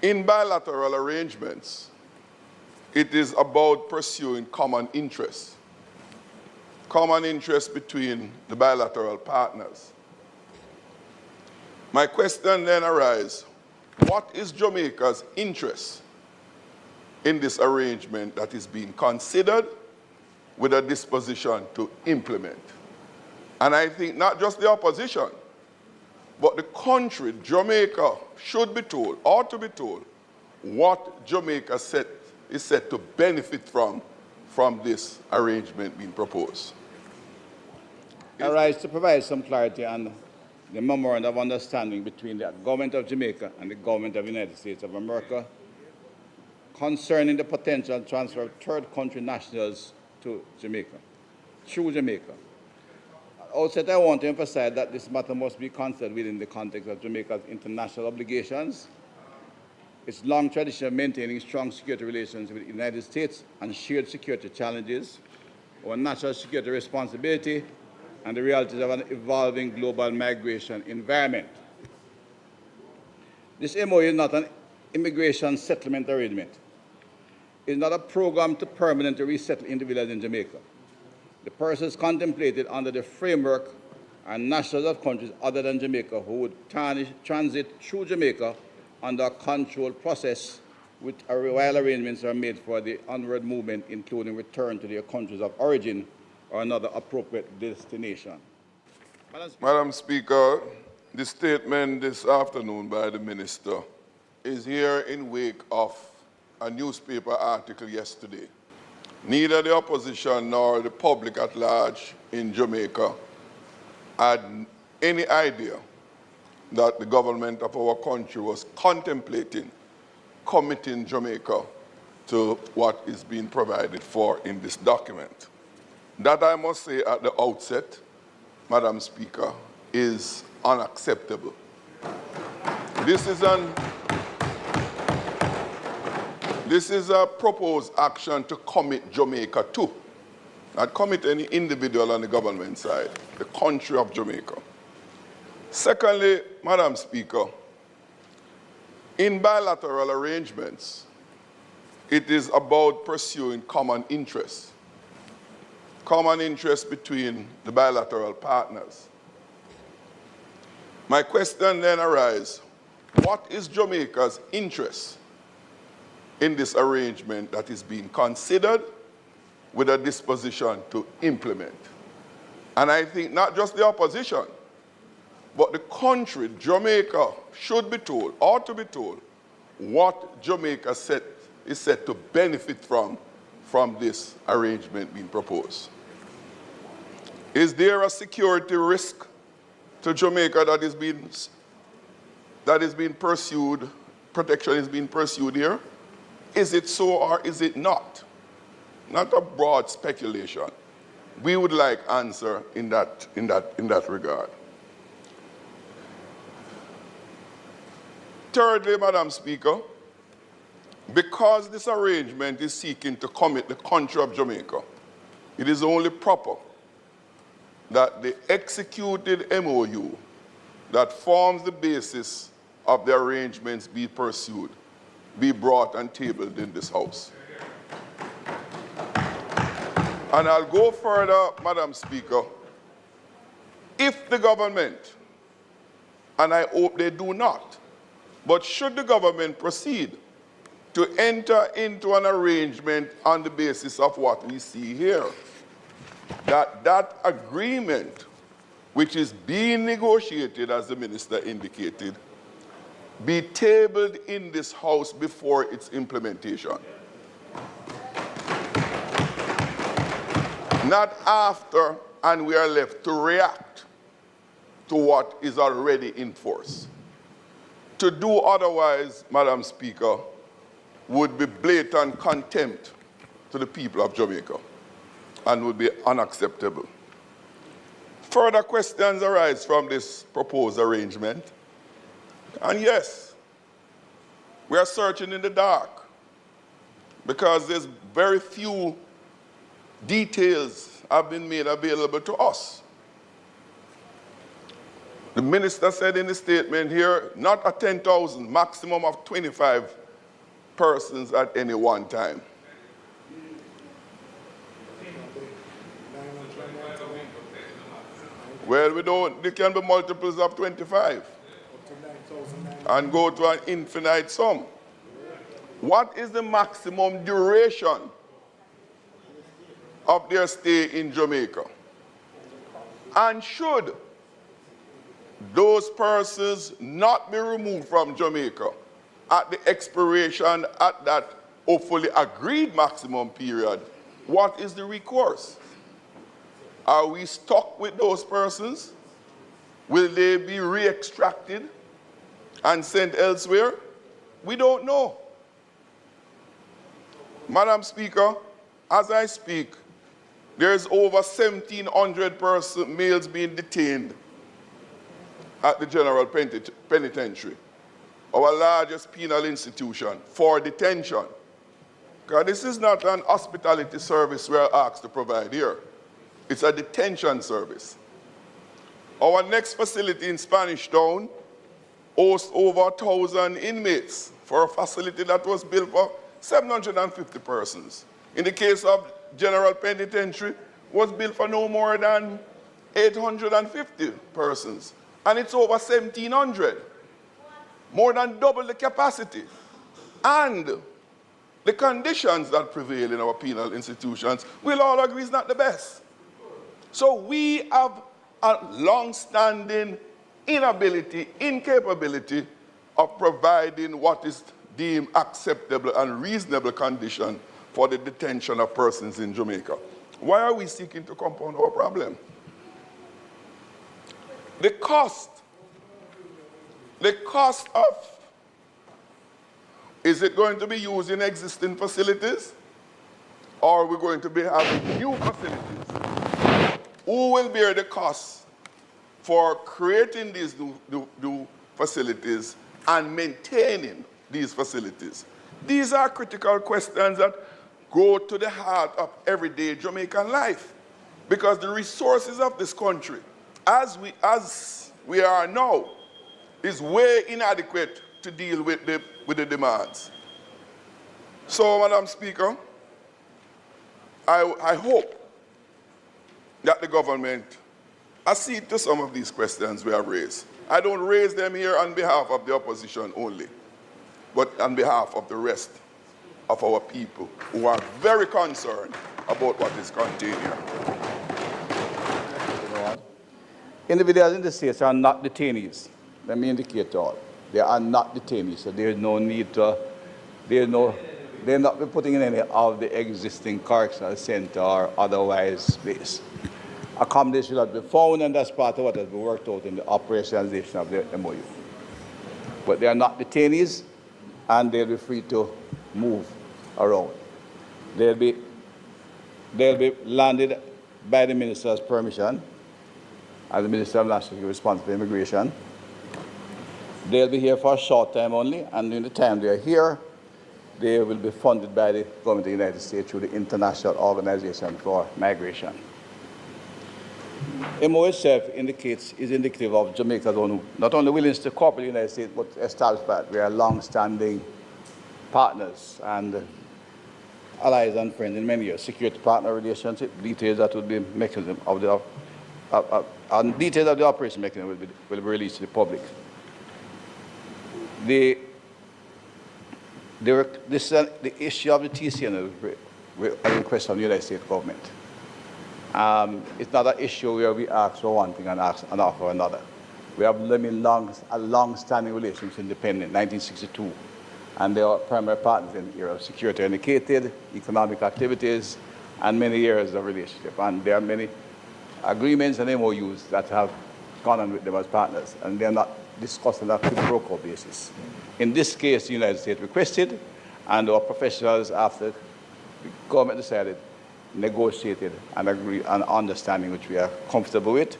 In bilateral arrangements, it is about pursuing common interests between the bilateral partners. My question then arises, what is Jamaica's interest in this arrangement that is being considered with a disposition to implement? And I think not just the opposition, but the country, Jamaica, should be told, ought to be told, what Jamaica is set to benefit from this arrangement being proposed. I rise to provide some clarity on the memorandum of understanding between the government of Jamaica and the government of the United States of America concerning the potential transfer of third country nationals to Jamaica, through Jamaica. Also, I want to emphasize that this matter must be considered within the context of Jamaica's international obligations, its long tradition of maintaining strong security relations with the United States and shared security challenges, our national security responsibility, and the realities of an evolving global migration environment. This MOU is not an immigration settlement arrangement. It is not a program to permanently resettle individuals in Jamaica. The persons contemplated under the framework are nationals of countries other than Jamaica who would transit through Jamaica under a controlled process while arrangements are made for the onward movement, including return to their countries of origin or another appropriate destination. Madam Speaker, the statement this afternoon by the Minister is here in wake of a newspaper article yesterday. Neither the opposition nor the public at large in Jamaica had any idea that the government of our country was contemplating committing Jamaica to what is being provided for in this document. That, I must say at the outset, Madam Speaker, is unacceptable. This is a proposed action to commit Jamaica to, not commit any individual on the government side, the country of Jamaica. Secondly, Madam Speaker, in bilateral arrangements, it is about pursuing common interests between the bilateral partners. My question then arises, what is Jamaica's interest in this arrangement that is being considered with a disposition to implement? And I think not just the opposition, but the country, Jamaica, should be told, ought to be told, what Jamaica is set to benefit from this arrangement being proposed. Is there a security risk to Jamaica that is being pursued, protection is being pursued here? Is it so or is it not? Not a broad speculation. We would like answer in that regard. Thirdly, Madam Speaker, because this arrangement is seeking to commit the country of Jamaica, it is only proper that the executed MOU that forms the basis of the arrangements be pursued, be brought and tabled in this House. And I'll go further, Madam Speaker. If the government, and I hope they do not, but should the government proceed to enter into an arrangement on the basis of what we see here, that agreement, which is being negotiated, as the Minister indicated, be tabled in this House before its implementation. Not after, and we are left to react to what is already in force. To do otherwise, Madam Speaker, would be blatant contempt to the people of Jamaica and would be unacceptable. Further questions arise from this proposed arrangement. And yes, we are searching in the dark because there's very few details have been made available to us. The minister said in the statement here, not a 10,000, maximum of 25 persons at any one time. Well, there can be multiples of 25 and go to an infinite sum. What is the maximum duration of their stay in Jamaica? And should those persons not be removed from Jamaica at the expiration at that hopefully agreed maximum period, what is the recourse? Are we stuck with those persons? Will they be re-extracted and sent elsewhere? We don't know. Madam Speaker, as I speak, there's over 1,700 males being detained at the General Penitentiary, our largest penal institution, for detention. Because this is not an hospitality service we are asked to provide here. It's a detention service. Our next facility in Spanish Town hosts over 1,000 inmates for a facility that was built for 750 persons. In the case of General Penitentiary, was built for no more than 850 persons. And it's over 1,700. More than double the capacity. And the conditions that prevail in our penal institutions, we'll all agree is not the best. So we have a long-standing inability, incapability of providing what is deemed acceptable and reasonable condition for the detention of persons in Jamaica. Why are we seeking to compound our problem? The cost of, is it going to be used in existing facilities, or are we going to be having new facilities? Who will bear the cost for creating these new facilities and maintaining these facilities? These are critical questions that go to the heart of everyday Jamaican life, because the resources of this country, as we are now, is way inadequate to deal with the demands. So, Madam Speaker, I hope that the government accede to some of these questions we have raised. I don't raise them here on behalf of the opposition only, but on behalf of the rest of our people who are very concerned about what is contained here. Individuals in the States are not detainees. Let me indicate to all. They are not detainees, so there is no need to, they're not putting in any of the existing correctional center or otherwise place. Accommodation will be found, and that's part of what has been worked out in the operationalization of the MOU. But they are not detainees, and they'll be free to move around. They'll be landed by the minister's permission, as the Minister of National Security responsible for immigration. They'll be here for a short time only, and in the time they are here, they will be funded by the government of the United States through the International Organization for Migration. MO itself is indicative of Jamaica's own, not only willingness to cooperate with the United States, but established that we are long-standing partners and allies and friends in many years. Security partner relationship, details that would be mechanism of the details of the operation mechanism will be released to the public. The issue of the TCN is a request from the United States government. It's not an issue where we ask for one thing and offer another. We have a long-standing relationship independent, 1962, and they are primary partners in the area of security indicated, economic activities, and many years of relationship. And there are many agreements and MOUs that have gone on with them as partners, and they are not discussed on a pro quo basis. In this case, the United States requested, and our professionals, after the government decided, negotiated and agreed on understanding which we are comfortable with.